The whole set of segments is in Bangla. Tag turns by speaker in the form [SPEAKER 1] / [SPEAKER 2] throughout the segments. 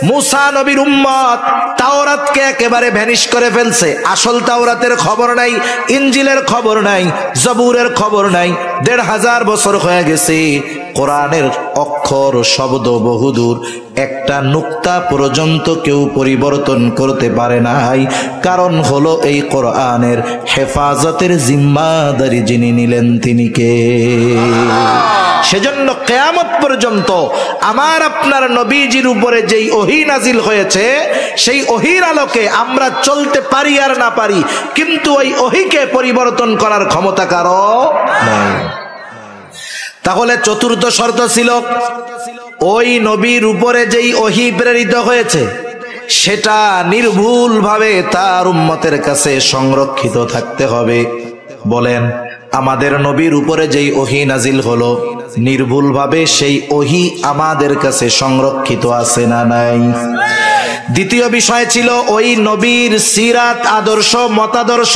[SPEAKER 1] মুসা নবীর উম্মত তাওরাতকে একেবারে ভ্যানিশ করে ফেলছে। আসল তাওরাতের খবর নাই, ইনজিলের খবর নাই, জবুরের খবর নাই। ১৫০০ বছর হয়ে গেছে, কোরআনের অক্ষর শব্দ বহুদূর, একটা নুক্তা পর্যন্ত কেউ পরিবর্তন করতে পারে নাই। কারণ হলো এই কোরআনের হেফাজতের জিম্মাদারি যিনি নিলেন তিনি কে? সেজন্য কিয়ামত পর্যন্ত আমার আপনার নবীজির উপরে যেই ওহী নাজিল হয়েছে, সেই ওহীর আলোকে আমরা চলতে পারি আর না পারি, কিন্তু ওই ওহীকে পরিবর্তন করার ক্ষমতা কারো নেই। তাহলে চতুর্থ শর্ত ছিল, ওই নবীর উপরে যেই ওহী প্রেরিত হয়েছে সেটা নির্ভুলভাবে তার উম্মতের কাছে সংরক্ষিত থাকতে হবে। বলেন, আমাদের নবীর উপরে যেই ওহী নাজিল হলো, নির্ভুলভাবে সেই ওহী আমাদের কাছে সংরক্ষিত আছে না নাই? দ্বিতীয় বিষয় ছিল, ওই নবীর সিরাত, আদর্শ, মতাদর্শ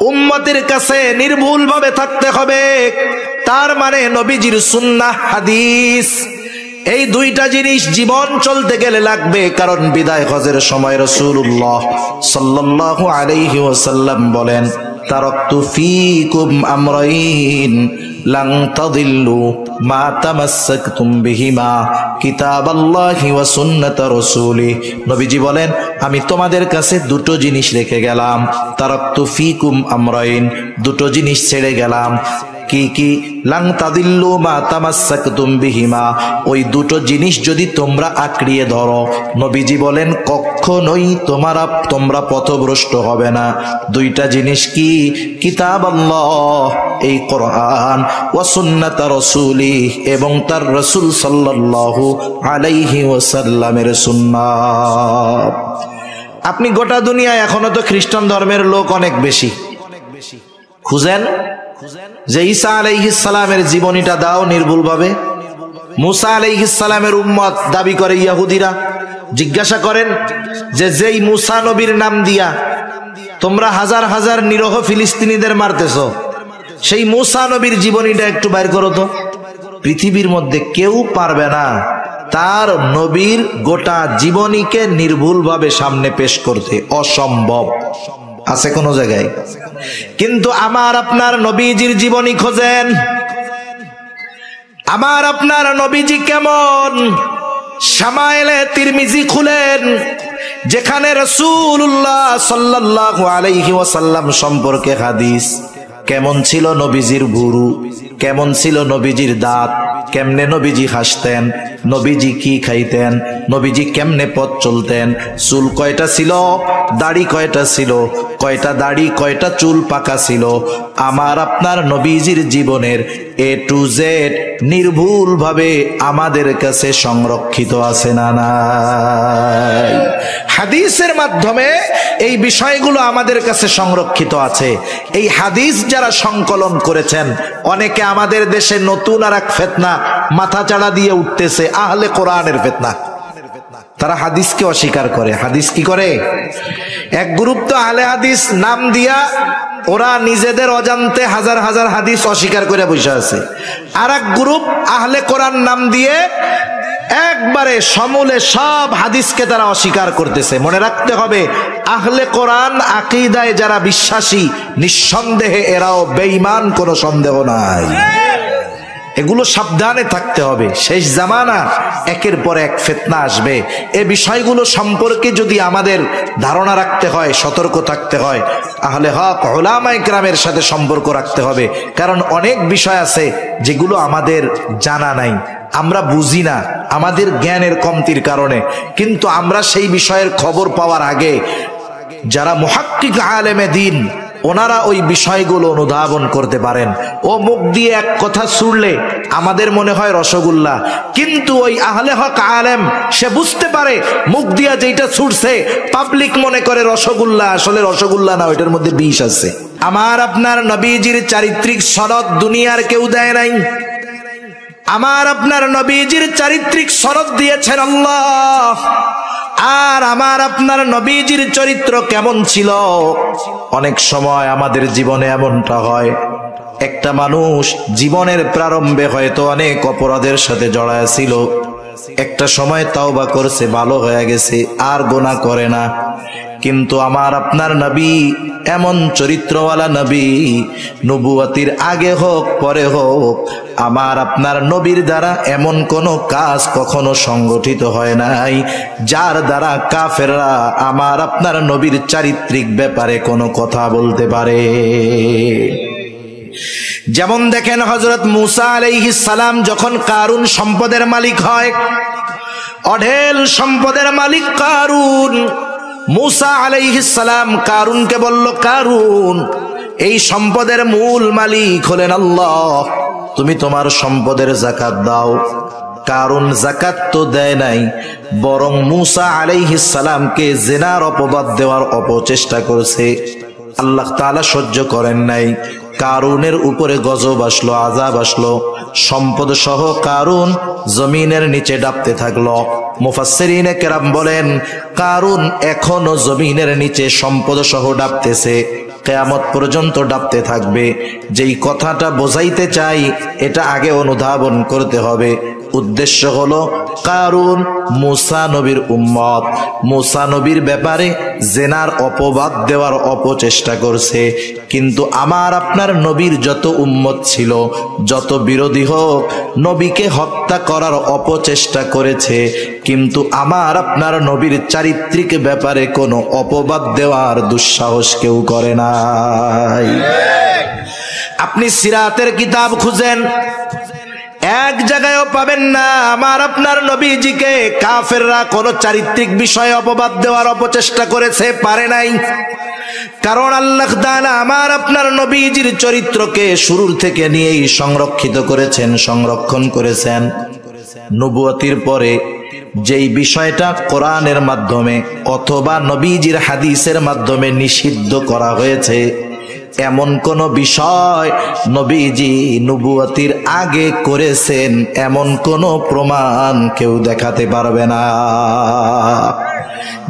[SPEAKER 1] উম্মতের কাছে নির্ভুলভাবে থাকতে হবে। তার মানে নবীজির সুন্নাহ, হাদিস, এই দুইটা জিনিস জীবন চলতে গেলে লাগবে। কারণ বিদায় হজের সময় রাসূলুল্লাহ সাল্লাল্লাহু আলাইহি ওয়াসাল্লাম বলেন, তারাকতু ফীকুম আমরাইন লান তাদিল্লু মা তামাসসাকতুম বিহিমা কিতাবাল্লাহি ওয়া সুন্নাত রাসূলিহি। নবীজি বলেন, আমি তোমাদের কাছে দুটো জিনিস রেখে গেলাম। তারাকতু ফীকুম আমরাইন, দুটো জিনিস ছেড়ে গেলাম। কি কি? লাং তাদিল্লু মা তামাসসাকতুম বিহিমা, ওই দুটো জিনিস যদি তোমরা আঁকড়িয়ে ধরো, নবীজি বলেন কখনোই তোমরা পথভ্রষ্ট হবে না। দুইটা জিনিস কি? কিতাব আল্লাহ, এই কোরআন, ওয়া সুন্নাত রাসূলিহি, এবং তার রাসূল সাল্লাল্লাহু আলাইহি ওয়াসাল্লামের সুন্নাত। আপনি গোটা দুনিয়ায় এখনো তো খ্রিস্টান ধর্মের লোক অনেক বেশি। খুঁজেন যে ঈসা আলাইহিস সালামের জীবনীটা দাও নির্ভুলভাবে। মুসা আলাইহিস সালামের উম্মত দাবি করে ইহুদিরা। জিজ্ঞাসা করেন যে যেই মুসা নবীর নাম দিয়া তোমরা হাজার হাজার নিরহ ফিলিস্তিনিদের মারতেছো, সেই মুসা নবীর জীবনীটা একটু বাইর করো তো। পৃথিবীর মধ্যে কেউ পারবে না তার নবীর গোটা জীবনীকে নির্ভুলভাবে সামনে পেশ করতে, অসম্ভব। আছে কোন জায়গায়? কিন্তু আমার আপনার নবীজির জীবনী খোঁজেন। আমার আপনার নবীজি কেমন? শামায়েলে তিরমিজি খুলেন, যেখানে রাসূলুল্লাহ সাল্লাল্লাহু আলাইহি ওয়াসাল্লাম সম্পর্কে হাদিস। কেমন ছিল নবীজির ভুরু, কেমন ছিল নবীজির দাঁত, কেমনে নবীজি হাসতেন, নবীজি কি খাইতেন, নবীজি কেমনে পথ চলতেন, চুল কয়টা ছিল, দাড়ি কয়টা ছিল, কয়টা দাড়ি কয়টা চুল পাকা ছিল। আমার আপনার নবীজির জীবনের A to Z নির্ভুলভাবে আমাদের কাছে সংরক্ষিত আছে না নাই? হাদিসের মাধ্যমে এই বিষয়গুলো আমাদের কাছে সংরক্ষিত আছে। এই হাদিস যারা সংকলন করেছেন, অনেকে আমাদের দেশে নতুন আর এক ফিতনা মাথা চাড়া দিয়ে উঠতেছে, আহলে কোরআনের ফিতনা। তারা হাদিসকে অস্বীকার করে। হাদিস কি করে? এক গ্রুপ তো আহলে হাদিস নাম দিয়া ওরা নিজেদের অজান্তে হাজার হাজার হাদিস অস্বীকার করে বসে আছে। আর এক গ্রুপ আহলে কোরআন নাম দিয়ে একবারে সমূলে সব হাদিসকে তারা অস্বীকার করতেছে। মনে রাখতে হবে, আহলে কোরআন আকীদায় যারা বিশ্বাসী, নিঃসন্দেহে এরাও বেঈমান, কোনো সন্দেহ নাই। এগুলো সাবধানে থাকতে হবে। শেষ জামানা একের পর এক ফিতনা আসবে। এই বিষয়গুলো সম্পর্কে যদি আমাদের ধারণা রাখতে হয়, সতর্ক থাকতে হয়, আহলে হক উলামায়ে কেরামের সাথে সম্পর্ক রাখতে হবে। কারণ অনেক বিষয় আছে যেগুলো আমাদের জানা নাই, আমরা বুঝি না আমাদের জ্ঞানের কমতির কারণে। কিন্তু আমরা সেই বিষয়ের খবর পাওয়ার আগে যারা মুহাক্কিক আলেমে দ্বীন, ওনারা ওই বিষয়গুলো অনুধাবন করতে পারেন। ও মুখ দিয়ে এক কথা ছুড়লে আমাদের মনে হয় রসগোল্লা, কিন্তু ওই আহলে হক আলেম সে বুঝতে পারে মুখ দিয়া যেটা ছুটছে পাবলিক মনে করে রসগোল্লা, আসলে রসগোল্লা না, ওইটার মধ্যে বিষ আছে। আমার আপনার নবীজির চারিত্রিক সনদ দুনিয়ার কেউ দেয় নাই। আমার আপনার নবীজির চারিত্রিক সনদ দিয়েছেন আল্লাহ। আর আমার আপনার নবীজির চরিত্র কেমন ছিল? অনেক সময় আমাদের জীবনে এমনটা হয়, একটা মানুষ জীবনের প্রারম্ভে হয়তো অনেক অপরাধের সাথে জড়ায় ছিল, একটা সময় তাওবা করছে, ভালো হয়ে গেছে, আর গুনাহ করে না। কিন্তু আমার আপনার নবী এমন চরিত্রওয়ালা নবী, নবুয়তির আগে হোক পরে হোক আমার আপনার নবীর দ্বারা এমন কোনো কাজ কখনো সংগঠিত হয় নাই যার দ্বারা কাফেররা আমার আপনার নবীর চারিত্রিক ব্যাপারে কোনো কথা বলতে পারে। যেমন দেখেন হযরত মূসা আলাইহিস সালাম যখন কারুন সম্পদের মালিক হয়, অঢেল সম্পদের মালিক কারুন, মূসা আলাইহিস সালাম কারুনকে বলল, কারুন এই সম্পদের মূল মালিক হলেন আল্লাহ, তুমি তোমার সম্পদের যাকাত দাও। কারুন যাকাত তো দেয় নাই, বরং মূসা আলাইহিস সালামকে জিনার অপবাদ দেওয়ার অপচেষ্টা করেছে। আল্লাহ তাআলা সহ্য করেন নাই, কারুনের উপরে গজব আসলো, আযাব আসলো, সম্পদ সহ কারুন জমিনের নিচে ডাবতে থাকলো। মুফাসসিরিনে কেরাম বলেন কারুন এখনো জমিনের নিচে সম্পদ সহ ডাবতেছে, কিয়ামত পর্যন্ত ডাবতে থাকবে। যেই কথাটা বোঝাইতে চাই এটা আগে অনুধাবন করতে হবে। উদ্দেশ্য হলো কারুন মূসা নবীর উম্মত, মূসা নবীর ব্যাপারে জেনার অপবাদ দেওয়ার অপচেষ্টা করছে। কিন্তু আমার আপনার নবীর যত উম্মত ছিল, যত বিরোধী হোক, নবীকে হত্যা করার অপচেষ্টা করেছে, কিন্তু আমার আপনার নবীর চারিত্রিক ব্যাপারে কোনো অপবাদ দেওয়ার দুঃসাহস কেউ করে নাই। আপনি সিরাতের কিতাব খুঁজেন, এক জায়গায়ও পাবেন না আমার আপনার নবীজিকে কাফেররা কোন চারিত্রিক বিষয়ে অপবাদ দেওয়ার অপচেষ্টা করেছে, পারে নাই। কারণ আল্লাহ তাআলা আমার আপনার নবীজির চরিত্রকে শুরুর থেকে নিয়েই সংরক্ষিত করেছেন, সংরক্ষণ করেছেন। নবুয়তির পরে যেই বিষয়টা কোরআনের মাধ্যমে অথবা নবীজির হাদিসের মাধ্যমে নিষিদ্ধ করা হয়েছে, এমন কোন বিষয় নবীজি নবুয়তির আগে করেছেন এমন কোন প্রমাণ কেউ দেখাতে পারবে না।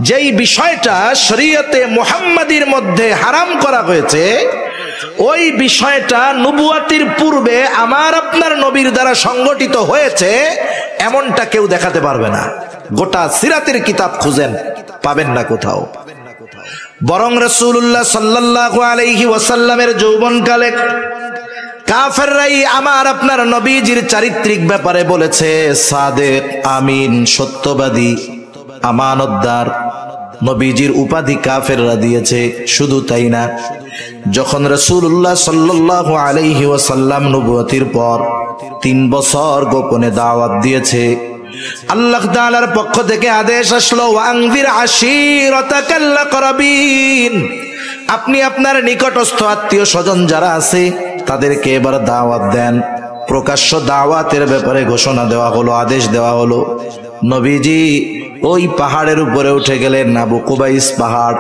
[SPEAKER 1] যেই বিষয়টা শরীয়তে মুহাম্মাদির মধ্যে হারাম করা হয়েছে, ওই বিষয়টা নবুয়তির পূর্বে আমার আপনার নবীর দ্বারা সংগঠিত হয়েছে এমনটা কেউ দেখাতে পারবে না। গোটা সিরাতের কিতাব খুঁজেন, পাবেন না কোথাও। বরং রাসূলুল্লাহ সাল্লাল্লাহু আলাইহি ওয়াসাল্লামের যৌবনকালে কাফেররাই আমার আপনার নবীজির চারিত্রিক ব্যাপারে বলেছে সাদেক, আমিন, সত্যবাদী, আমানতদার। নবীজির উপাধি কাফেররা দিয়েছে। শুধু তাই না, যখন রাসূলুল্লাহ সাল্লাল্লাহু আলাইহি ওয়াসাল্লাম নবুয়তির পর 3 বছর গোপনে দাওয়াত দিয়েছে, আল্লাহ তাআলার পক্ষ থেকে আদেশ আসলো, ওয়ানজির আশীরাতাকাল আকরাবিন, আপনি আপনার নিকটস্থ আত্মীয় স্বজন যারা আছে তাদেরকে এবার দাওয়াত দেন। প্রকাশ্য দাওয়াতের ব্যাপারে ঘোষণা দেওয়া হলো, আদেশ দেওয়া হলো। নবীজি ওই পাহাড়ের উপরে উঠে গেলেন, আবু কুবাইস পাহাড়।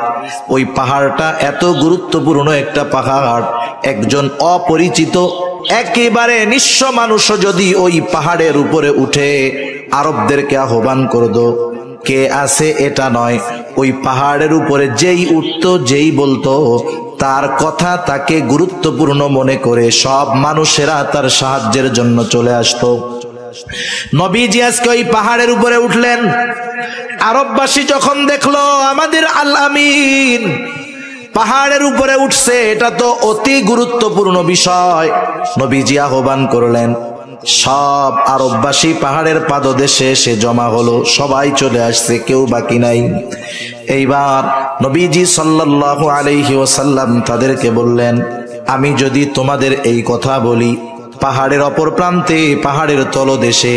[SPEAKER 1] ওই পাহাড়টা এত গুরুত্বপূর্ণ একটা পাহাড়, একজন অপরিচিত একেবারে নিঃস্ব মানুষ যদি ওই পাহাড়ের উপরে উঠে আরবদেরকে আহ্বান করতো, কে আছে এটা নয়, ওই পাহাড়ের উপরে যেই উঠতো, যেই বলতো, তার কথা তাকে গুরুত্বপূর্ণ মনে করে সব মানুষেরা তার সাহায্যের জন্য চলে আসতো। নবীজি আজকে ওই পাহাড়ের উপরে উঠলেন। আরববাসী যখন দেখলো আমাদের আল আমিন পাহাড়ের উপরে উঠছে, এটা তো অতি গুরুত্বপূর্ণ বিষয়, নবীজি আহ্বান করলেন। সব আরববাসী পাহাড়ের পাদদেশে এসে জমা হলো, সবাই চলে আসছে, কেউ বাকি নাই। এইবার নবীজি সাল্লাল্লাহু আলাইহি ওয়াসাল্লাম তাদেরকে বললেন, আমি যদি তোমাদের এই কথা বলি, পাহাড়ের অপর প্রান্তে, পাহাড়ের তলদেশে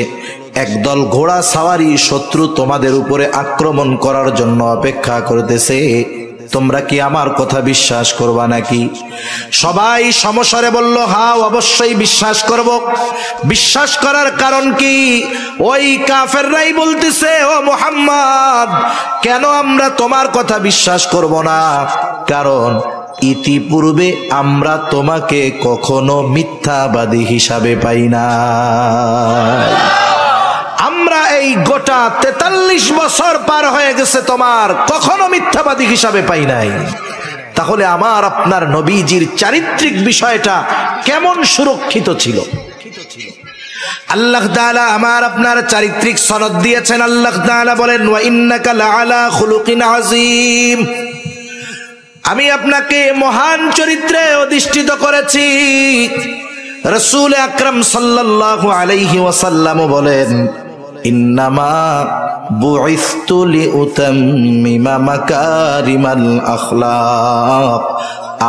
[SPEAKER 1] একদল ঘোড়া সাওয়ারি শত্রু তোমাদের উপরে আক্রমণ করার জন্য অপেক্ষা করতেছে, তোমরা কি আমার কথা বিশ্বাস করবা নাকি? সবাই সমস্বরে বলল, হ্যাঁ অবশ্যই বিশ্বাস করব। বিশ্বাস করার কারণ কি? ওই কাফেররাই বলতেছে, ও মুহাম্মদ, কেন আমরা তোমার কথা বিশ্বাস করব না? কারণ ইতিপূর্বে আমরা তোমাকে কখনো মিথ্যাবাদী হিসাবে পাই না। আমরা এই গোটা 43 বছর পার হয়ে গেছে, তোমার কখনো মিথ্যাবাদী হিসাবে পাই নাই। তাহলে আমার আপনার নবীজির চারিত্রিক বিষয়টা কেমন সুরক্ষিত ছিল? আল্লাহ তাআলা আমার আপনার চারিত্রিক সনদ দিয়েছেন। আল্লাহ তাআলা বলেন ওয়া ইন্নাকা লাআলা খুলুকিন আযীম, আমি আপনাকে মহান চরিত্রে অধিষ্ঠিত করেছি। রাসূল আকরাম সাল্লাল্লাহু আলাইহি ওয়াসাল্লাম বলেন ইন্নামা বুইসতু লিউতাম্মিমা মাকারিমাল আখলাক,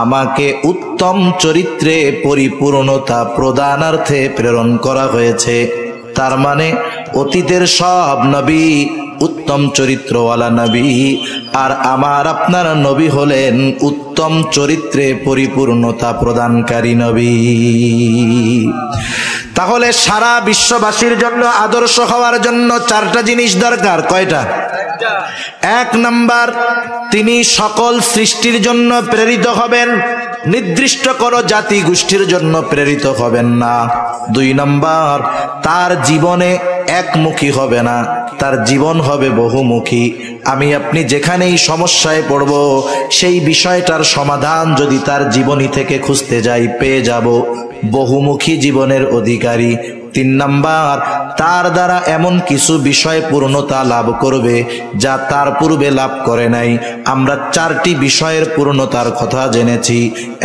[SPEAKER 1] আমাকে উত্তম চরিত্রে পরিপূর্ণতা প্রদানার্থে প্রেরণ করা হয়েছে। তার মানে অতীতের সব নবী উত্তম চরিত্রওয়ালা নবী, আর আমার আপনার নবী হলেন উত্তম চরিত্রে পরিপূর্ণতা প্রদানকারী নবী। তাহলে সারা বিশ্ববাসীর জন্য আদর্শ হওয়ার জন্য চারটা জিনিস দরকার। কয়টা? এক নাম্বার, তিনি সকল সৃষ্টির জন্য প্রেরিত হবেন, নির্দিষ্ট কোনো জাতি গোষ্ঠীর জন্য প্রেরিত হবেন না। দুই নাম্বার, তার জীবনে একমুখী হবে না, তার জীবন হবে বহুমুখী। আমি আপনি যেখানেই সমস্যায় পড়ব, সেই বিষয়টার সমাধান যদি তার জীবনী থেকে খুঁজতে যাই পেয়ে যাব। বহুমুখী জীবনের অধিকারী। তিন নাম্বার, তার দ্বারা এমন কিছু বিষয় পূর্ণতা লাভ করবে যা তার পূর্বে লাভ করে নাই। আমরা চারটি বিষয়ের পূর্ণতার কথা জেনেছি।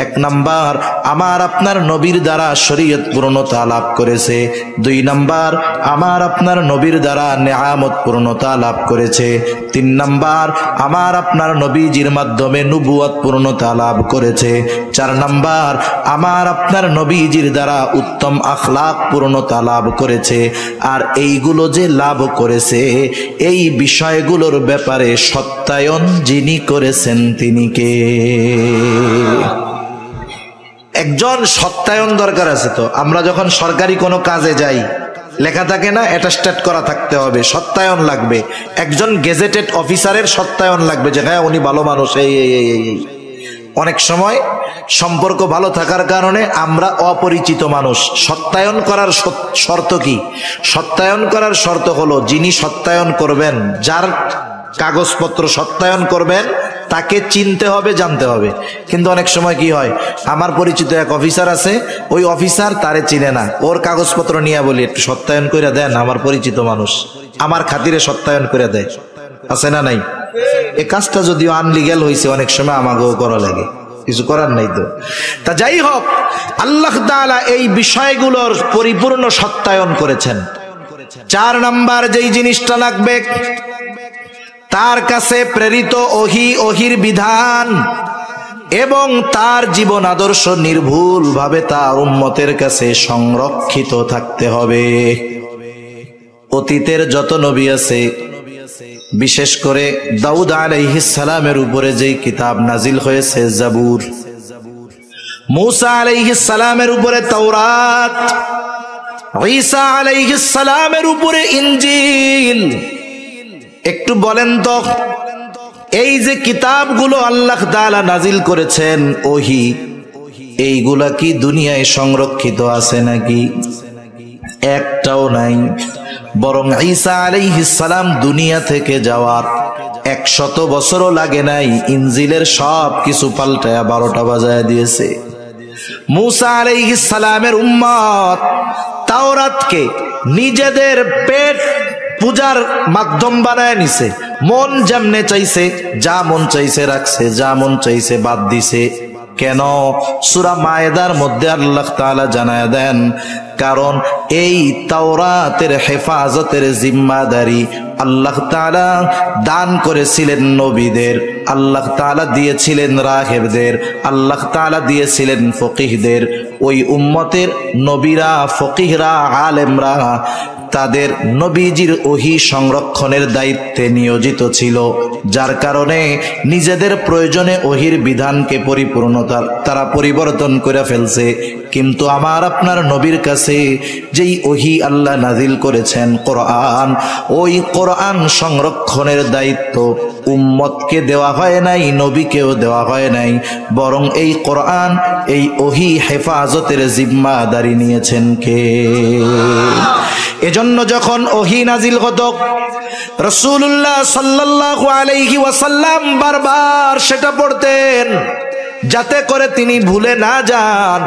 [SPEAKER 1] এক নাম্বার, আমার আপনার নবীর দ্বারা শরীয়ত পূর্ণতা লাভ করেছে। দুই নাম্বার, আমার আপনার নবীর দ্বারা নেয়ামত পূর্ণতা লাভ করেছে। তিন নাম্বার, আমার আপনার নবীজির মাধ্যমে নবুয়ত পূর্ণতা লাভ করেছে। চার নাম্বার, আমার আপনার নবীজির দ্বারা উত্তম আখলাক পূর্ণতা লাভ করেছে। আর এইগুলো যে লাভ করেছে, এই বিষয়গুলোর ব্যাপারে সত্যায়ন যিনি করেছেন তিনি কে? একজন সত্যায়ন দরকার আছে। তো আমরা যখন সরকারি কোনো কাজে যাই, লেখা থাকে না অ্যাটাস্টেড করা থাকতে হবে, সত্যায়ন লাগবে। একজন গেজেটেড অফিসারের সত্যায়ন লাগবে যে হ্যাঁ উনি ভালো মানুষ। এই অনেক সময় সম্পর্ক ভালো থাকার কারণে আমরা অপরিচিত মানুষ। সত্যায়ন করার শর্ত কি? সত্যায়ন করার শর্ত হলো যিনি সত্যায়ন করবেন, যার কাগজপত্র সত্যায়ন করবেন, তাকে চিনতে হবে, জানতে হবে। কিন্তু অনেক সময় কি হয়, আমার পরিচিত এক অফিসার আছে, ওই অফিসার তারে চিনে না, ওর কাগজপত্র নিয়ে বলি একটু সত্যায়ন করে দেন, আমার পরিচিত মানুষ, আমার খাতিরে সত্যায়ন করে দেয়। আছে না নাই? এই কাজটা যদিও আনলিগ্যাল হয়েছে, অনেক সময় আমাকেও করা লাগে, কিছু করার নাই। তো তা যাই হোক, আল্লাহ তাআলা এই বিষয়গুলোর পরিপূর্ণ সত্যায়ন করেছেন। চার নাম্বার যেই জিনিসটা লাগবে, তার কাছে প্রেরিত ওহির বিধান এবং তার জীবন আদর্শ নির্ভুল ভাবে তার উম্মতের কাছে সংরক্ষিত থাকতে হবে। অতীতের যত নবী আছে, বিশেষ করে দাউদ আলাইহিস সালামের উপরে যেই কিতাব নাজিল হয়েছে জাবুর, মূসা আলাইহিস সালামের উপরে তাওরাত, ঈসা আলাইহিস সালামের উপরে ইনজিল। একটু বলেন তো, এই যে কিতাবগুলো আল্লাহ তাআলা নাজিল করেছেন, ওহী, এইগুলা কি দুনিয়ায় সংরক্ষিত আছে নাকি? একটাও নাই। বরং ঈসা আলাইহিস সালাম দুনিয়া থেকে যাওয়ার 100 বছরও লাগে নাই, ইনজিলের সব কিছু পাল্টায়া 12টা বাজায় দিয়েছে। মূসা আলাইহিস সালামের উম্মত তাওরাতকে নিজেদের পেট পূজার মাধ্যম বানায় নিছে। মন যেমনে চাইছে, যা মন চাইছে রাখছে, যা মন চাইছে বাদ দিছে। কেন? সূরা মায়েদার মধ্যে আল্লাহ তাআলা জানায় দেন, কারণ এই তাওরাতের হেফাজতের জিম্মাদারি আল্লাহ তাআলা দান করেছিলেন নবীদের, আল্লাহ তাআলা দিয়েছিলেন রাহেবদের, আল্লাহ তাআলা দিয়েছিলেন ফকিহদের। ওই উম্মতের নবীরা, ফকিহরা, আলেমরা তাদের নবীজির ওহী সংরক্ষণের দায়িত্বে নিয়োজিত ছিল, যার কারণে নিজেদের প্রয়োজনে ওহীর বিধানকে তারা পরিবর্তন করে ফেলছে। কিন্তু আমার আপনার নবীর কাছে যেই ওহী আল্লাহ নাজিল করেছেন কোরআন, ওই কোরআন সংরক্ষণের দায়িত্ব উম্মতকে দেওয়া হয় নাই, নবীকেও দেওয়া হয় নাই, বরং এই কোরআন, এই ওহী হেফাজতের জিম্মাদারি নিয়েছেন কে? এজন্য যখন ওহী নাজিল হতো, রাসূলুল্লাহ সাল্লাল্লাহু আলাইহি ওয়াসাল্লাম বারবার সেটা পড়তেন, যাতে করে তিনি ভুলে না যান।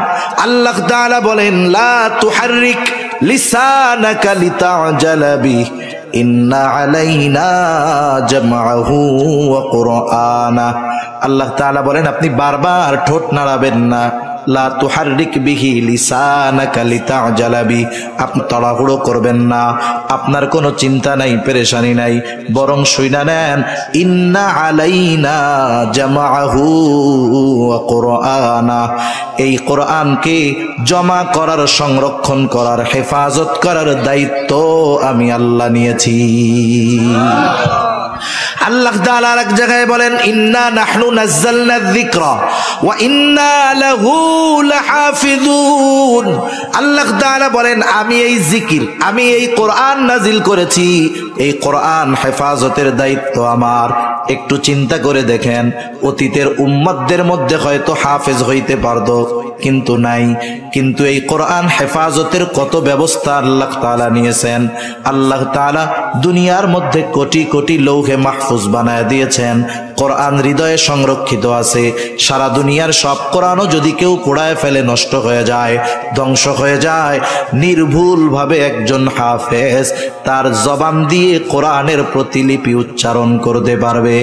[SPEAKER 1] আল্লাহ তাআলা বলেন, লা তুহাররিক লিসানাকা লিতা'জালা বিহি ইন্না আলাইনা জামআহু ওয়া কুরআনা। আল্লাহ তাআলা বলেন আপনি বারবার ঠোঁট নাড়াবেন না। লা তুহাররিক বিহি লিসানাকা লিতা'জালা বিহি, আপনি তাড়াহুড়ো করবেন না, আপনার কোনো চিন্তা নাই, পেরেশানি নাই, বরং শুইনা নেন ইন্না আলাইনা জামআহু ওয়া কুরআনা, এই কোরআনকে জমা করার, সংরক্ষণ করার, হেফাজত করার দায়িত্ব আমি আল্লাহ নিয়েছি। আল্লাহ তাআলা এক জায়গায় বলেন ইন্না নাহনু নাযালনা যিকরা ওয়া ইন্না লাহু লাহাফিজুন। আল্লাহ তাআলা বলেন আমি এই জিকির, আমি এই কোরআন নাজিল করেছি, এই কোরআন হেফাজতের দায়িত্ব আমার। একটু চিন্তা করে দেখেন, অতীতের উম্মতদের মধ্যে হয়তো হাফেজ হইতে পারতো, কিন্তু নাই। কিন্তু এই কোরআন হেফাজতের কত ব্যবস্থা আল্লাহ তাআলা নিয়েছেন। আল্লাহ তাআলা দুনিয়ার মধ্যে কোটি কোটি লৌহে মাহফুজ বানায় দিয়েছেন। কোরআন হৃদয়ে সংরক্ষিত আছে। সারা দুনিয়ার সব কোরআনও যদি কেউ পোড়ায় ফেলে, নষ্ট হয়ে যায়, ধ্বংস হয়ে যায়, নির্ভুলভাবে একজন হাফেজ তার জবান দিয়ে কোরআনের প্রতিলিপি উচ্চারণ করতে পারবে।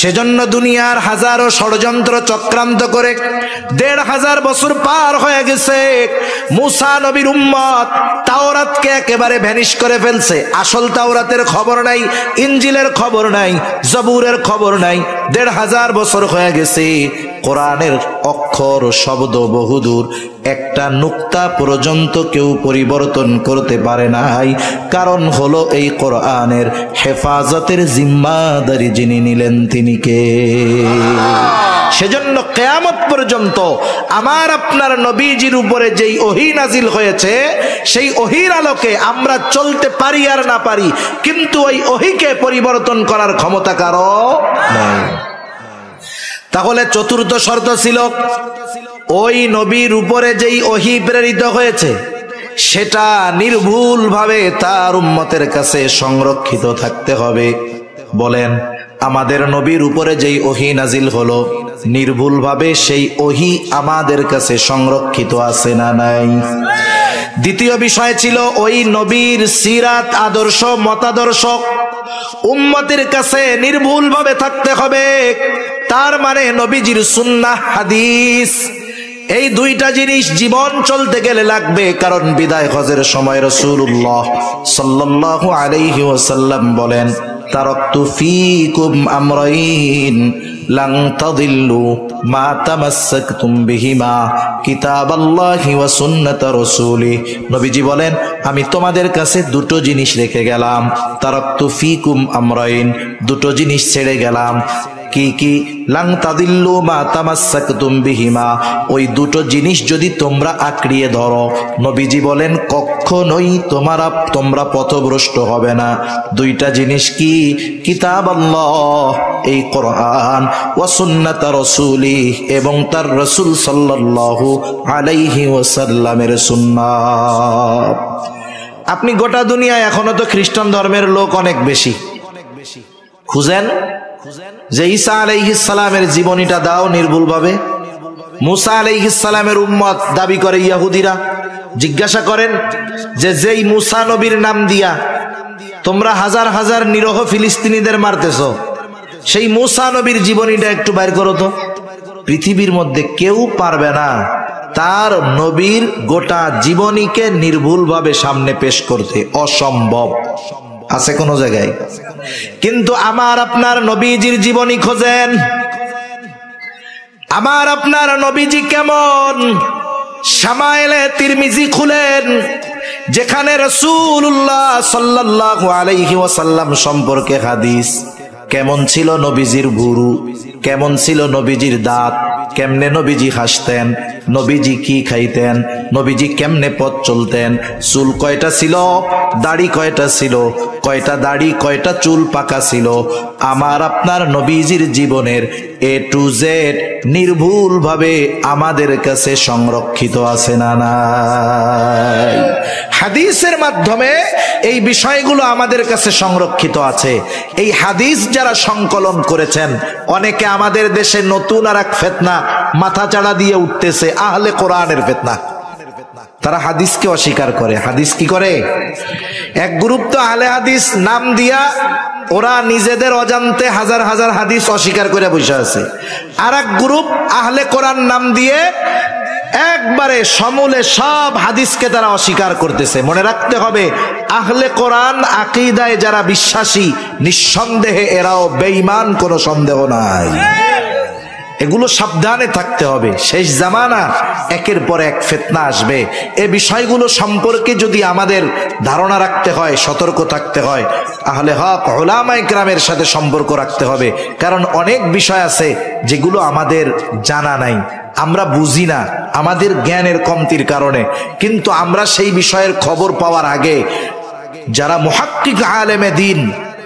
[SPEAKER 1] সেজন্য দুনিয়ার হাজারো ষড়যন্ত্র চক্রান্ত করে ১৫০০ বছর পার হয়ে গেছে। মুসা নবীর উম্মত তাওরাতকে একেবারে ভ্যানিশ করে ফেলছে। আসল তাওরাতের খবর নাই, ইনজিলের খবর নাই, জবুরের খবর নাই। ১৫০০ বছর হয়ে গেছে। কোরআনের অক্ষর, শব্দ বহুদূর, একটা নুক্তা পর্যন্ত কেউ পরিবর্তন করতে পারে নাই। কারণ হলো এই কোরআনের হেফাজতের জিম্মাদারি যিনি নিলেন তিনি কে? সেজন্য কিয়ামত পর্যন্ত আমার আপনার নবীজির উপরে যেই ওহী নাজিল হয়েছে, সেই ওহীর আলোকে আমরা চলতে পারি আর না পারি, কিন্তু ওই ওহীকে পরিবর্তন করার ক্ষমতা কারো নেই। তাহলে চতুর্থ শর্ত ছিল, ওই নবীর উপরে যেই ওহী প্রেরিত হয়েছে সেটা নির্ভুলভাবে তার উম্মতের কাছে সংরক্ষিত থাকতে হবে। বলেন, আমাদের নবীর উপরে যেই ওহী নাজিল হলো, নির্ভুলভাবে সেই ওহী আমাদের কাছে সংরক্ষিত আছে না নাই? দ্বিতীয় বিষয় ছিল, ওই নবীর সিরাত, আদর্শ, মতাদর্শ উম্মতের কাছে নির্ভুলভাবে থাকতে হবে। তার মানে নবীজির সুন্নাহ, হাদিস, এই দুইটা জিনিস জীবন চলতে গেলে লাগবে। কারণ বিদায় হজের সময় রাসূলুল্লাহ সাল্লাল্লাহু আলাইহি ওয়াসাল্লাম বলেন, তারাকতু ফীকুম আমরাইন লান তাদিল্লু মা তামাসসাকতুম বিহিমা কিতাবাল্লাহি ওয়া সুন্নাত রাসূলিহি। নবীজি বলেন, আমি তোমাদের কাছে দুটো জিনিস রেখে গেলাম। তারাকতু ফীকুম আমরাইন, দুটো জিনিস ছেড়ে গেলাম। কি কি? লাং তাদিল্লু মা তামাসসাকতুম বিহিমা, ওই দুটো জিনিস যদি তোমরা আঁকড়িয়ে ধরো, নবীজি বলেন কখনোই তোমরা পথভ্রষ্ট হবে না। দুইটা জিনিস কি? কিতাবাল্লাহ, এই কোরআন, ওয়া সুন্নাত রাসূলিহি, এবং তার রাসূল সাল্লাল্লাহু আলাইহি ওয়াসাল্লামের সুন্নাত। আপনি গোটা দুনিয়ায় এখনো তো খ্রিস্টান ধর্মের লোক অনেক বেশি খুঁজেন যে ঈসা আলাইহিস সালামের জীবনীটা দাও নির্ভুলভাবে। মুসা আলাইহিস সালামের উম্মত দাবি করে ইহুদিরা। জিজ্ঞাসা করেন যে যেই মুসা নবীর নাম দিয়া তোমরা হাজার হাজার নিরহ ফিলিস্তিনিদের মারতেছো, সেই মুসা নবীর জীবনীটা একটু বাইর করো তো। পৃথিবীর মধ্যে কেউ পারবে না তার নবীর গোটা জীবনীকে নির্ভুলভাবে সামনে পেশ করতে, অসম্ভব। আছে কোন জায়গায়? কিন্তু আমার আপনার নবীজির জীবনী খোঁজেন। আমার আপনার নবীজি কেমন? শামায়েলে তিরমিজি খুলেন, যেখানে রাসূলুল্লাহ সাল্লাল্লাহু আলাইহি ওয়াসাল্লাম সম্পর্কে হাদিস। কেমন ছিল নবীজির ভুরু, কেমন ছিল নবীজির দাঁত, কেমনে নবীজি হাসতেন, নবীজি কি খাইতেন, নবীজি কেমনে পথ চলতেন, চুল কয়টা ছিল, দাড়ি কয়টা ছিল, কয়টা দাড়ি কয়টা চুল পাকা ছিল। আমার আপনার নবীজির জীবনের A to Z নির্ভুলভাবে আমাদের কাছে সংরক্ষিত আছে না নাই? হাদিসের মাধ্যমে এই বিষয়গুলো আমাদের কাছে সংরক্ষিত আছে। এই হাদিস যারা সংকলন করেছেন, অনেকে আমাদের দেশে নতুন আর এক ফিতনা মাথা চাড়া দিয়ে উঠতেছে, আহলে কোরআনের ফিতনা। তারা হাদিসকে অস্বীকার করে। হাদিস কি করে? এক গ্রুপ তো আহলে হাদিস নাম দিয়া ওরা নিজেদের অজান্তে হাজার হাজার হাদিস অস্বীকার করে বসে আছে। আর এক গ্রুপ আহলে কোরআন নাম দিয়ে একবারে সমূলে সব হাদিসকে তারা অস্বীকার করতেছে। মনে রাখতে হবে, আহলে কোরআন আকীদায় যারা বিশ্বাসী, নিঃসন্দেহে এরাও বেঈমান, কোনো সন্দেহ নাই। এগুলো সাবধানে থাকতে হবে। শেষ জামানা, একের পর এক ফিতনা আসবে। এই বিষয়গুলো সম্পর্কে যদি আমাদের ধারণা রাখতে হয়, সতর্ক থাকতে হয়, আহলে হক উলামায়ে কেরামের সাথে সম্পর্ক রাখতে হবে। কারণ অনেক বিষয় আছে যেগুলো আমাদের জানা নাই, আমরা বুঝি না আমাদের জ্ঞানের কমতির কারণে। কিন্তু আমরা সেই বিষয়ের খবর পাওয়ার আগে যারা মুহাক্কিক আলেমে দ্বীন,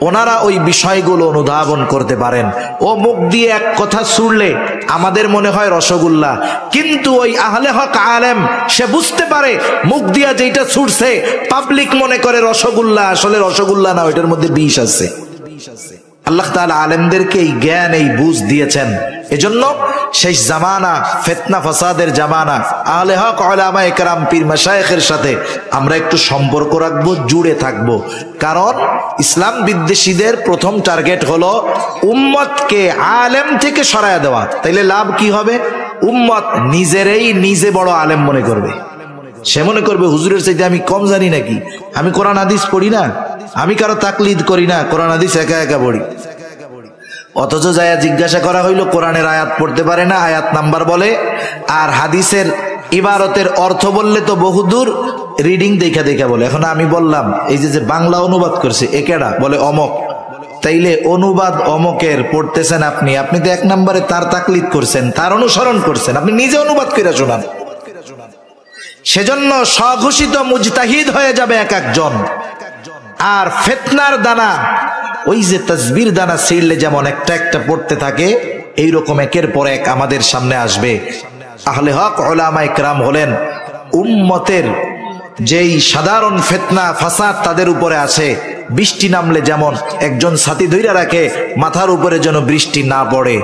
[SPEAKER 1] ওনারা ওই বিষয়গুলো অনুধাবন করতে পারেন। ও মুখ দিয়ে এক কথা ছুড়লে আমাদের মনে হয় রসগোল্লা, কিন্তু ওই আহলে হক আলেম সে বুঝতে পারে মুখ দিয়া যেটা ছুটছে পাবলিক মনে করে রসগোল্লা, আসলে রসগোল্লা না, ওইটার মধ্যে বিষ আছে। আল্লাহ তাআলা আলেমদেরকে এই জ্ঞান, এই বুঝ দিয়েছেন। এজন্য শেষ জামানা, ফিতনা ফাসাদের জামানা, আহলে হক উলামায়ে কেরাম পীর মাশায়েখের সাথে আমরা একটু সম্পর্ক রাখবো, জুড়ে থাকবো। কারণ ইসলাম বিদ্বেষীদের প্রথম টার্গেট হলো উম্মতকে আলেম থেকে সরায়া দেওয়া। তাইলে লাভ কি হবে? উম্মত নিজেরই নিজে বড় আলেম মনে করবে। সে মনে করবে হুজুরের চাইতে আমি কম জানি নাকি, আমি কোরআন হাদিস পড়ি না, আমি কারো তাকলিদ করি না, কোরআন হাদিস একা একা পড়ি। অথচ যায়া জিজ্ঞাসা করা হইল, কোরআনের আয়াত পড়তে পারে না, আয়াত নাম্বার বলে, আর হাদিসের ইবারতের অর্থ বললে তো বহুদূর, রিডিং দেখা দেখা বলে। এখন আমি বললাম, এই যে বাংলা অনুবাদ করছে একেডা, বলে অমক। তাইলে অনুবাদ অমকের পড়তেছেন আপনি, আপনি তো এক নম্বরে তার তাকলিদ করছেন, তার অনুসরণ করছেন, আপনি নিজে অনুবাদ করে শোনান। সেজন্য স্বঘোষিত মুজতাহিদ হয়ে যাবে এক একজন। আর ফিতনার দানা, ওই যে তাসবির দানা ছিঁড়লে যেমন একটা একটা পড়তে থাকে, এইরকম একের পর এক আমাদের সামনে আসবে। আহলে হক উলামায়ে কেরাম হলেন উম্মতের যেই সাধারণ ফিতনা ফাসাদ তাদের উপরে আছে, বৃষ্টি নামলে যেমন একজন ছাতি ধইরা রাখে মাথার উপরে যেন বৃষ্টি না পড়ে,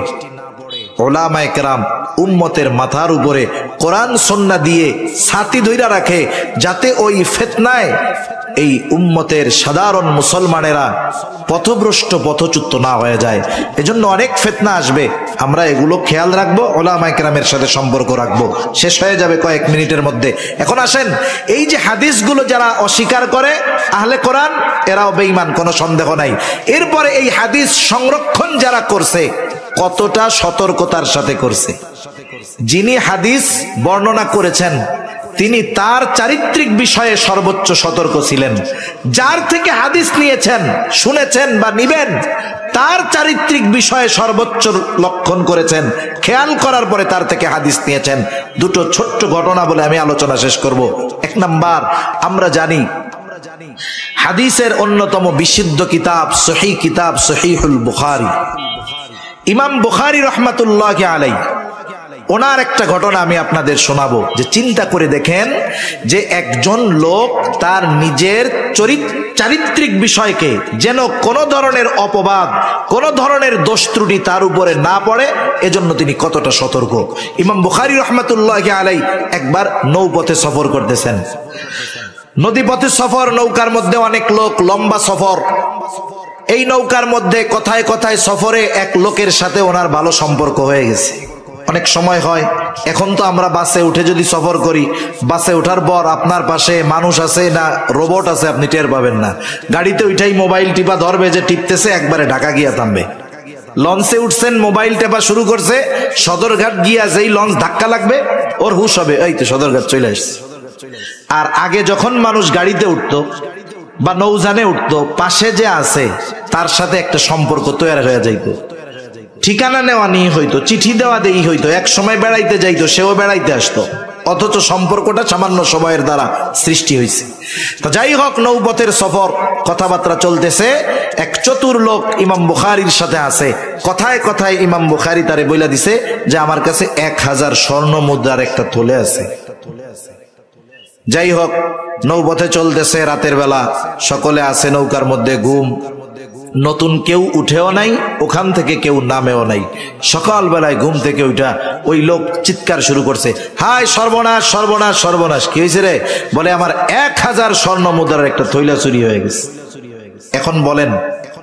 [SPEAKER 1] উলামায়ে কেরাম উম্মতের মাথার উপরে কোরআন সুন্নাহ দিয়ে ছাতি ধইরা রাখে, যাতে ওই ফিতনায় এই উম্মতের সাধারণ মুসলমানেরা পথভ্রষ্ট, পথচ্যুত না হয়ে যায়। এজন্য অনেক ফিতনা আসবে, আমরা এগুলো খেয়াল রাখবো, উলামায়ে কেরামের সাথে সম্পর্ক রাখবো। শেষ হয়ে যাবে কয়েক মিনিটের মধ্যে। এখন আসেন, এই যে হাদিসগুলো যারা অস্বীকার করে আহলে কোরআন, এরাও বেঈমান, কোনো সন্দেহ নাই। এরপরে এই হাদিস সংরক্ষণ যারা করছে, কতটা সতর্কতার সাথে করছে। যিনি হাদিস বর্ণনা করেছেন তিনি তার চারিত্রিক বিষয়ে সর্বোচ্চ সতর্ক ছিলেন। যার থেকে হাদিস নিয়েছেন, শুনেছেন বা নিবেন, তার চারিত্রিক বিষয়ে সর্বোচ্চ লক্ষণ করেছেন, খেয়াল করার পরে তার থেকে হাদিস নিয়েছেন। দুটো ছোট্ট ঘটনা বলে আমি আলোচনা শেষ করব। এক নাম্বার, আমরা জানি হাদিসের অন্যতম বিশুদ্ধ কিতাব, সহিহ কিতাব সহিহুল বুখারী। ইমাম বুখারী রহমাতুল্লাহি আলাইহি, ওনার একটা ঘটনা আমি আপনাদের শোনাবো। যে চিন্তা করে দেখেন যে একজন লোক তার নিজের চারিত্রিক বিষয়কে যেন কোনো ধরনের অপবাদ, কোনো ধরনের দোষ ত্রুটি তার উপরে না পড়ে, এজন্য তিনি কতটা সতর্ক। ইমাম বুখারী রহমাতুল্লাহি আলাইহি একবার নৌপথে সফর করতেছেন, নদীপথে সফর, নৌকার মধ্যে অনেক লোক, লম্বা সফর। এই নৌকার মধ্যে কথায় কথায় সফরে এক লোকের সাথে ওনার ভালো সম্পর্ক হয়ে গেছে। অনেক সময় হয়, এখন তো আমরা বাসে উঠে যদি সফর করি, বাসে ওঠার পর আপনার পাশে মানুষ আছে না রোবট আছে আপনি টের পাবেন না। গাড়িতে উঠাই মোবাইল টিপা ধরবে, যে টিপতেছে একবারে ঢাকা গিয়া থামবে। লঞ্চে উঠছেন, মোবাইল টেপা শুরু করছে, সদরঘাট গিয়া যেই লঞ্চ ধাক্কা লাগবে ওর হুশ হবে, এই তো সদরঘাট চলে আসছে। আর আগে যখন মানুষ গাড়িতে উঠতো বা নৌযানে উঠতো, পাশে যে আছে তার সাথে একটা সম্পর্ক তৈরি হয়ে যাইতো, ঠিকানা নেওয়া নিয়ে হইতো, চিঠি দেওয়া দেই হইতো, এক সময় বেড়াইতে যাইতো, সেও বেড়াইতে আসতো, অথচ সম্পর্কটা সামান্য সময়ের দ্বারা সৃষ্টি হয়েছে। তো যাই হোক, নৌপথের সফর, কথাবার্তা চলতেছে, এক চতুর লোক ইমাম বুখারীর সাথে আছে। কথায় কথায় ইমাম বুখারী তারে বইলা দিছে যে আমার কাছে 1000 স্বর্ণ মুদ্রার একটা থলে আছে। যাই হোক, নৌপথে চলতেছে, রাতের বেলা, সকলে আছে নৌকার মধ্যে, ঘুম। নতুন কেউ উঠেও নাই, ওখান থেকে কেউ নামেও নাই। সকালবেলায় ঘুম থেকে ওইটা ওই লোক চিৎকার শুরু করছে, হায় সর্বনাশ সর্বনাশ সর্বনাশ। কি হয়েছে রে? বলে আমার 1000 স্বর্ণ মুদ্রার একটা থৈলা চুরি হয়ে গেছে। এখন বলেন,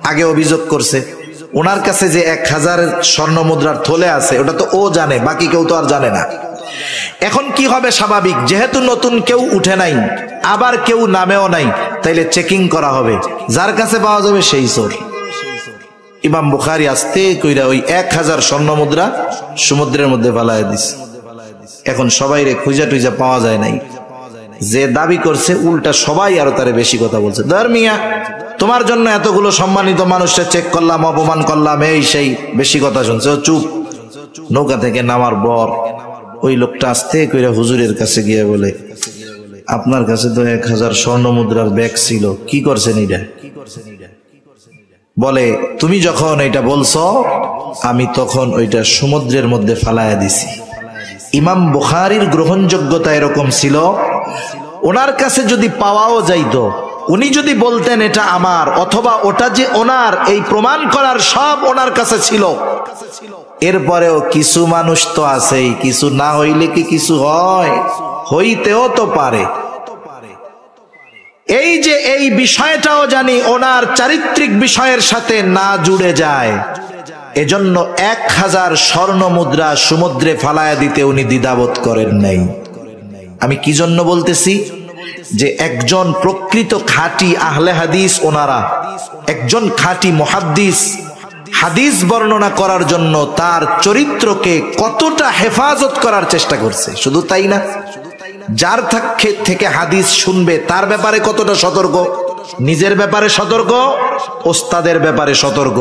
[SPEAKER 1] আগে অভিযোগ করছে ওনার কাছে যে 1000 স্বর্ণ মুদ্রার থলে আছে ওটা তো ও জানে, বাকি কেউ তো আর জানে না। এখন কি হবে স্বাভাবিক, যেহেতু নতুন কেউ উঠে নাই, আবার কেউ নামেও নাই, তাইলে চেকিং করা হবে, যার কাছে পাওয়া যাবে সেই চোর। ইমাম বুখারী আস্তে কইরা ওই 1000 স্বর্ণ মুদ্রা সমুদ্রের মধ্যে ফালায় দিছে। এখন সবাই রে খুঁজা টুইজা পাওয়া যায় নাই। যে দাবি করছে উল্টা সবাই আরো তারে বেশি কথা বলছে, ধর্মিয়া তোমার জন্য এতগুলো সম্মানিত মানুষকে চেক করলাম, অপমান করলাম, এই সেই বেশি কথা শুনছে। ও চুপ। নৌকা থেকে নামার পর ওই লোকটা আস্তে কইরা হুজুরের কাছে গিয়ে বলে, আপনার কাছে তো 1000 স্বর্ণ মুদ্রার ব্যাগ ছিল, কি করছেন এটা? বলে, তুমি যখন এটা বলছো আমি তখন ওইটা সমুদ্রের মধ্যে ফালায়া দিছি। ইমাম বুখারীর গ্রহণযোগ্যতা এরকম ছিল, ওনার কাছে যদি পাওয়াও যাইতো, উনি যদি বলতেন এটা আমার, অথবা ওটা যে ওনার, এই প্রমাণ করার সব ওনার কাছে ছিল। এরপরেও কিছু মানুষ তো আছেই, কিছু না হইলে কি কিছু হয়? হইতেও তো পারে। এই যে এই বিষয়টাও জানি ওনার চারিত্রিক বিষয়ের সাথে না জুড়ে যায়, এজন্য 1000 স্বর্ণ মুদ্রা সমুদ্রে ফালায়া দিতে উনি দ্বিধাবোধ করেন নাই। আমি কি জন্য বলতেছি, যে একজন প্রকৃত খাঁটি আহলে হাদিস, ওনারা একজন খাঁটি মুহাদ্দিস হাদিস বর্ণনা করার জন্য তার চরিত্রকে কতটা হেফাজত করার চেষ্টা করছে। শুধু তাই না, যার থেকে হাদিস শুনবে তার ব্যাপারে কতটা সতর্ক, নিজের ব্যাপারে সতর্ক, ওস্তাদের ব্যাপারে সতর্ক।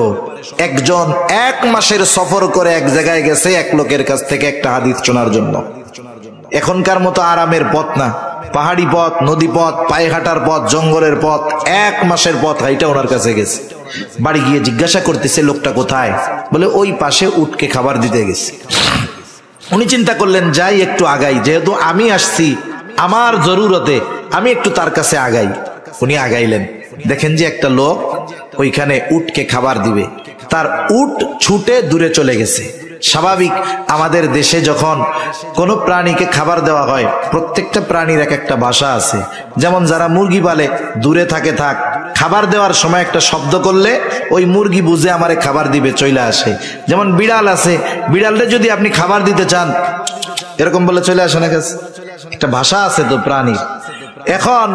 [SPEAKER 1] একজন 1 মাসের সফর করে এক জায়গায় গেছে এক লোকের কাছ থেকে একটা হাদিস শোনার জন্য। এখনকার মতো আরামের পথ না, পাহাড়ি পথ, নদী পথ, পায়ে হাঁটার পথ, জঙ্গলের পথ, 1 মাসের পথ হাইটা ওনার কাছে গেছে। বাড়ি গিয়ে জিজ্ঞাসা করতেছে লোকটা কোথায়? বলে ওই পাশে উটকে খাবার দিতে গেছে। উনি চিন্তা করলেন যাই একটু আগাই, যেহেতু আমি আসছি আমার জরুরতে, আমি একটু তার কাছে আগাই। উনি আগাইলেন, দেখেন যে একটা লোক ওইখানে উটকে খাবার দিবে, তার উট ছুটে দূরে চলে গেছে। স্বাভাবিক, আমাদের দেশে যখন কোনো প্রাণীকে খাবার দেওয়া হয়, প্রত্যেকটা প্রাণীর এক একটা ভাষা আছে। যেমন যারা মুরগি পালে, দূরে থাকে থাক, খাবার দেওয়ার সময় একটা শব্দ করলে ওই মুরগি বুঝে আমারে খাবার দিবে, চলে আসে। যেমন বিড়াল আছে, বিড়ালটা যদি আপনি খাবার দিতে চান এরকম বলে চলে আসে না, কাছে একটা ভাষা আছে তো প্রাণীর। এখন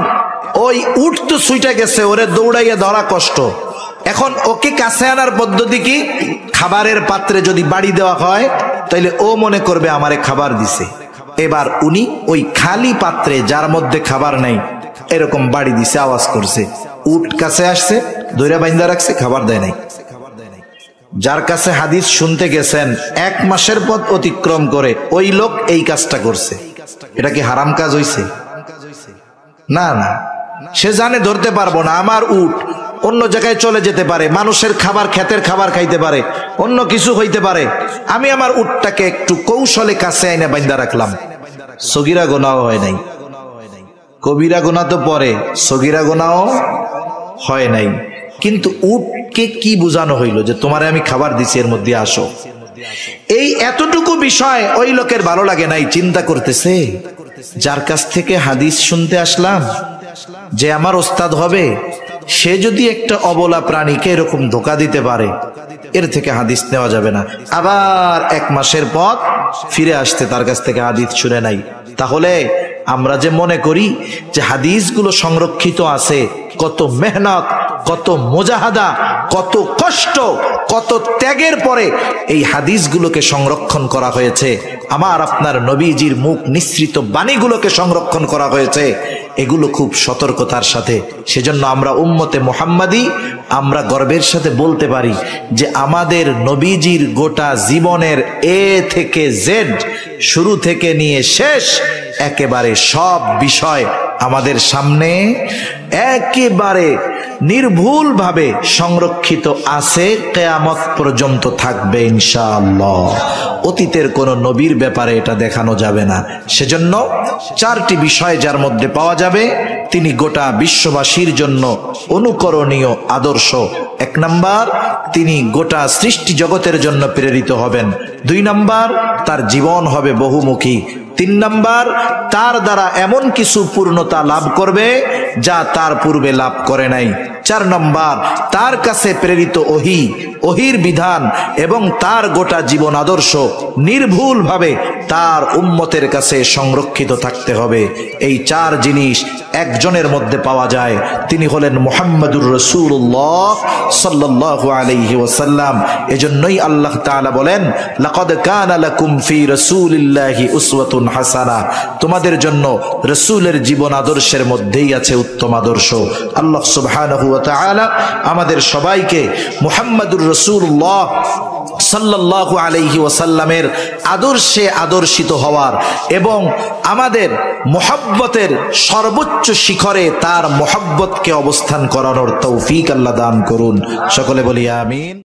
[SPEAKER 1] ওই উট তো ছুটে গেছে, ওরে দৌড়াইয়া ধরা কষ্ট। এখন ওকে কাছে আনার পদ্ধতি কি? খাবারের পাত্রে যদি বাড়ি দেওয়া হয় তাইলে ও মনে করবে আমারে খাবার দিছে। এবার উনি ওই খালি পাত্রে যার মধ্যে খাবার নাই এরকম বাড়ি দিছে, আওয়াজ করছে, উট কাছে আসছে, ধরে বাইন্দা রাখছে, খাবার দেয় নাই। যার কাছে হাদিস শুনতে গেছেন 1 মাসের পথ অতিক্রম করে ওই লোক এই কাজটা করছে, এটা কি হারাম কাজ হইছে? না না, সে জানে ধরতে পারবো না, আমার উট অন্য জায়গায় চলে যেতে পারে, মানুষের খাবার, ক্ষেতের খাবার খাইতে পারে, অন্য কিছু হইতে পারে, আমি আমার উটটাকে একটু কৌশলে কাছে আইনে বাইন্দা রাখলাম। সগীরা গুনাহ হয় নাই, কবিরা গুনাহ তো পরে, সগীরা গুনাহ হয় নাই। কিন্তু উটকে কি বোঝানো হইল যে তোমারে আমি খাবার দিছি, এর মধ্যে আসো। এই এতটুকু বিষয় ওই লোকের ভালো লাগে নাই। চিন্তা করতেছে, যার কাছ থেকে হাদিস শুনতে আসলাম, যে আমার ওস্তাদ হবে, সে যদি একটা অবলা প্রাণীকে এরকম ধোঁকা দিতে পারে, এর থেকে হাদিস নেওয়া যাবে না। আবার 1 মাসের পথ ফিরে আসতে তার কাছ থেকে হাদিস শুনে নাই। তাহলে আমরা যে মনে করি যে হাদিসগুলো সংরক্ষিত আছে, কত মেহনত, কত মুজাহাদা, কত কষ্ট, কত ত্যাগের পরে এই হাদিসগুলোকে সংরক্ষণ করা হয়েছে। আমার আপনার নবীজির মুখ নিঃসৃত বাণীগুলোকে সংরক্ষণ করা হয়েছে, এগুলো খুব সতর্কতার সাথে। সেজন্য আমরা উম্মতে মুহাম্মাদি, আমরা গর্বের সাথে বলতে পারি যে আমাদের নবীজির গোটা জীবনের এ থেকে জেড, শুরু থেকে নিয়ে শেষ, একেবারে সব বিষয় আমাদের সামনে একেবারে নির্ভুলভাবে সংরক্ষিত আছে, কিয়ামত পর্যন্ত থাকবে ইনশাআল্লাহ। অতীতের কোন নবীর ব্যাপারে এটা দেখানো যাবে না। সেজন্য 4টি বিষয় যার মধ্যে পাওয়া যাবে, তিনি গোটা বিশ্ববাসীর জন্য অনুকরণীয় আদর্শ। 1 নাম্বার, তিনি গোটা সৃষ্টি জগতের জন্য প্রেরিত হবেন। 2 নাম্বার, তার জীবন হবে বহুমুখী। 3 নাম্বার, তার দ্বারা এমন কিছু পূর্ণতা লাভ করবে যা তার পূর্বে লাভ করে নাই। 4 নাম্বার, তার কাছে প্রেরিত ওহির বিধান এবং তার গোটা জীবন আদর্শ নির্ভুলভাবে তার উম্মতের কাছে সংরক্ষিত থাকতে হবে। এই 4 জিনিস একজনের মধ্যে পাওয়া যায়, তিনি হলেন মুহাম্মাদুর রাসূলুল্লাহ সাল্লাল্লাহু আলাইহি ওয়াসাল্লাম। এজন্যই আল্লাহ তাআলা বলেন, লাকাদ কানা লাকুম ফি রাসূলিল্লাহি উসওয়াতুন হাসানা, তোমাদের জন্য রাসূলের জীবন আদর্শের মধ্যেই আছে উত্তম আদর্শ। আল্লাহ সুবহানাহু ওয়া তাআলা আমাদের সবাইকে মুহাম্মাদুর রাসূলুল্লাহ সাল্লাল্লাহু আলাইহি ওয়াসাল্লামের আদর্শে আদর্শিত হওয়ার এবং আমাদের মুহাব্বতের সর্বোচ্চ শিখরে তার মুহাব্বতকে অবস্থান করানোর তৌফিক আল্লাহ দান করুন। সকলে বলি আমিন।